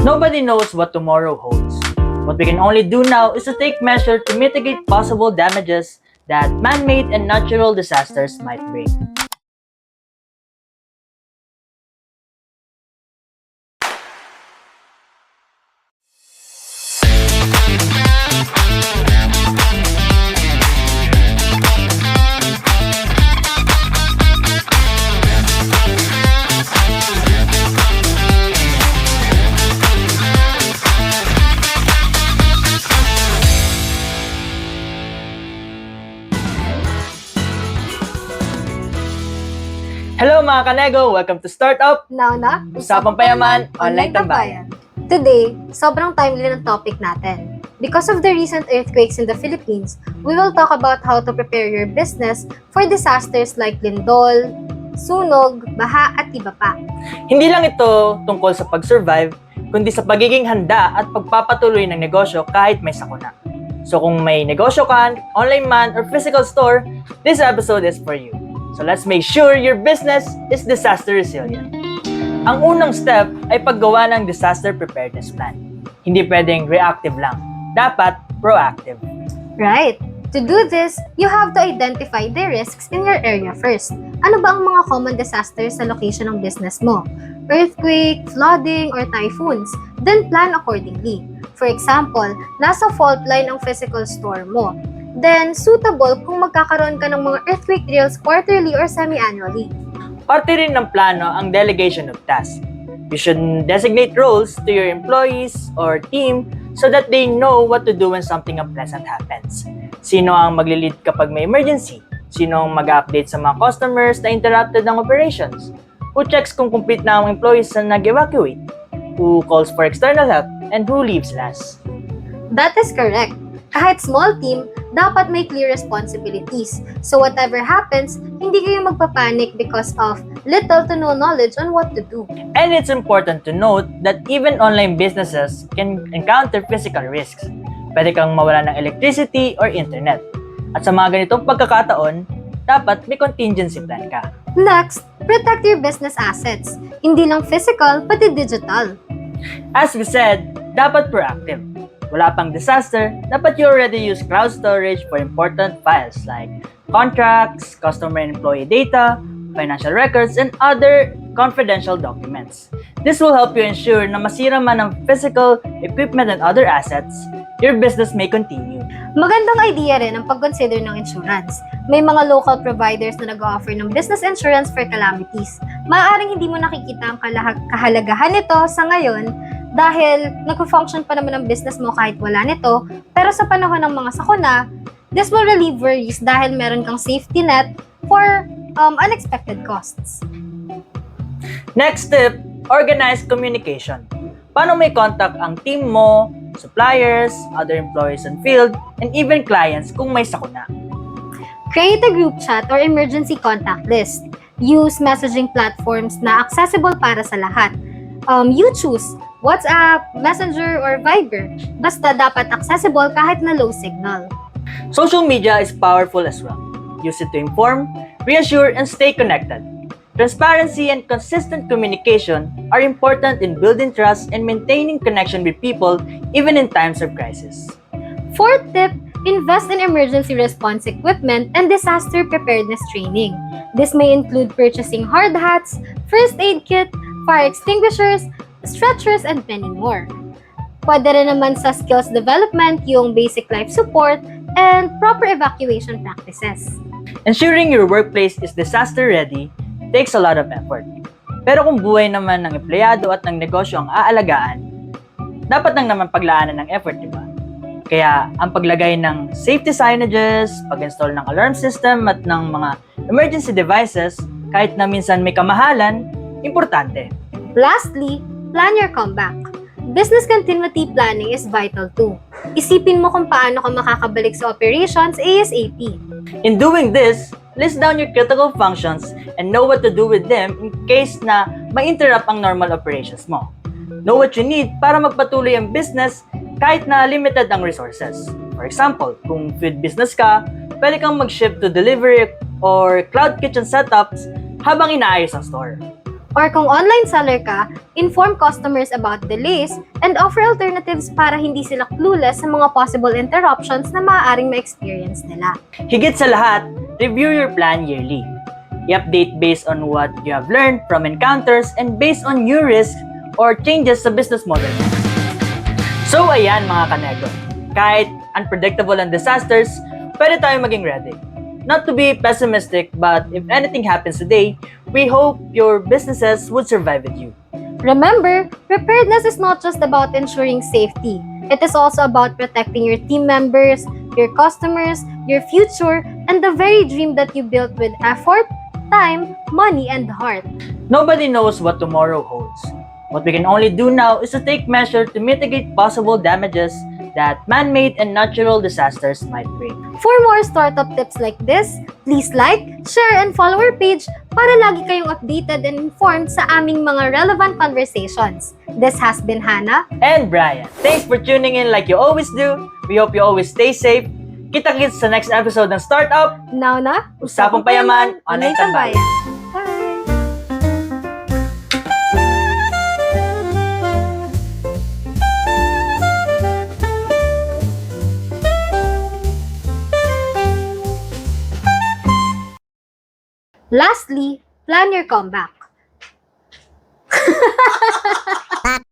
Nobody knows what tomorrow holds. What we can only do now is to take measure to mitigate possible damages that man-made and natural disasters might bring. Hello mga kanego! Welcome to Startup! Now na, Usapang Payaman, Online Tambayan. Today, sobrang timely ng topic natin. Because of the recent earthquakes in the Philippines, we will talk about how to prepare your business for disasters like lindol, sunog, baha at iba pa. Hindi lang ito tungkol sa pag-survive, kundi sa pagiging handa at pagpapatuloy ng negosyo kahit may sakuna. So kung may negosyo ka, online man, or physical store, this episode is for you. So let's make sure your business is disaster resilient. Ang unang step ay paggawa ng disaster preparedness plan. Hindi pwedeng reactive lang. Dapat proactive. Right. To do this, you have to identify the risks in your area first. Ano ba ang mga common disasters sa location ng business mo? Earthquake, flooding, or typhoons? Then plan accordingly. For example, nasa fault line ang physical store mo. Then, suitable kung magkakaroon ka ng mga earthquake drills quarterly or semi-annually. Parte rin ng plano ang delegation of tasks. You should designate roles to your employees or team so that they know what to do when something unpleasant happens. Sino ang maglilid kapag may emergency? Sino ang mag-update sa mga customers na interrupted ng operations? Who checks kung complete na ang employees na nag-evacuate? Who calls for external help? And who leaves last? That is correct. Kahit small team, dapat may clear responsibilities. So whatever happens, hindi kayo magpapanik because of little to no knowledge on what to do. And it's important to note that even online businesses can encounter physical risks. Pwede kang mawala ng electricity or internet. At sa mga ganitong pagkakataon, dapat may contingency plan ka. Next, protect your business assets. Hindi lang physical, pati digital. As we said, dapat proactive. Wala pang disaster, dapat you already use cloud storage for important files like contracts, customer and employee data, financial records, and other confidential documents. This will help you ensure na masira man ang physical equipment and other assets, your business may continue. Magandang idea rin ang pag-consider ng insurance. May mga local providers na nag-offer ng business insurance for calamities. Maaaring hindi mo nakikita ang kahalagahan nito sa ngayon dahil nag-function pa naman ang business mo kahit wala nito, pero sa panahon ng mga sakuna, this will relieve worries dahil meron kang safety net for unexpected costs. Next tip, organize communication. Paano may contact ang team mo, suppliers, other employees in field, and even clients kung may sakuna? Create a group chat or emergency contact list. Use messaging platforms na accessible para sa lahat. You choose WhatsApp, Messenger, or Viber. Basta dapat accessible kahit na low signal. Social media is powerful as well. Use it to inform, reassure, and stay connected. Transparency and consistent communication are important in building trust and maintaining connection with people even in times of crisis. Fourth tip, invest in emergency response equipment and disaster preparedness training. This may include purchasing hard hats, first aid kit, fire extinguishers, stretchers, and many more. Pwede rin naman sa skills development yung basic life support and proper evacuation practices. Ensuring your workplace is disaster ready takes a lot of effort. Pero kung buhay naman ng empleyado at ng negosyo ang aalagaan, dapat nang naman paglaanan ng effort, di ba? Kaya ang paglagay ng safety signages, pag-install ng alarm system at ng mga emergency devices, kahit na minsan may kamahalan, importante. Lastly, plan your comeback. Business continuity planning is vital too. Isipin mo kung paano ka makakabalik sa operations ASAP. In doing this, list down your critical functions and know what to do with them in case na ma-interrupt ang normal operations mo. Know what you need para magpatuloy ang business kahit na limited ang resources. For example, kung food business ka, pwede kang mag-ship to delivery or cloud kitchen setups habang inaayos ang store. Or kung online seller ka, inform customers about delays and offer alternatives para hindi sila clueless sa mga possible interruptions na maaaring ma-experience nila. Higit sa lahat, review your plan yearly. I-update based on what you have learned from encounters and based on new risks or changes sa business model mo. So ayan mga kanego, kahit unpredictable ang disasters, pwede tayong maging ready. Not to be pessimistic, but if anything happens today, we hope your businesses would survive with you. Remember, preparedness is not just about ensuring safety. It is also about protecting your team members, your customers, your future, and the very dream that you built with effort, time, money, and heart. Nobody knows what tomorrow holds. What we can only do now is to take measures to mitigate possible damages that man-made and natural disasters might bring. For more startup tips like this, please like, share, and follow our page para lagi kayong updated and informed sa aming mga relevant conversations. This has been Hannah And Brian, thanks for tuning in like you always do. We hope you always stay safe. Kita-kits sa next episode ng Startup, Now na, Usapang Payaman, Online Tambayan. Bye! Lastly, plan your comeback.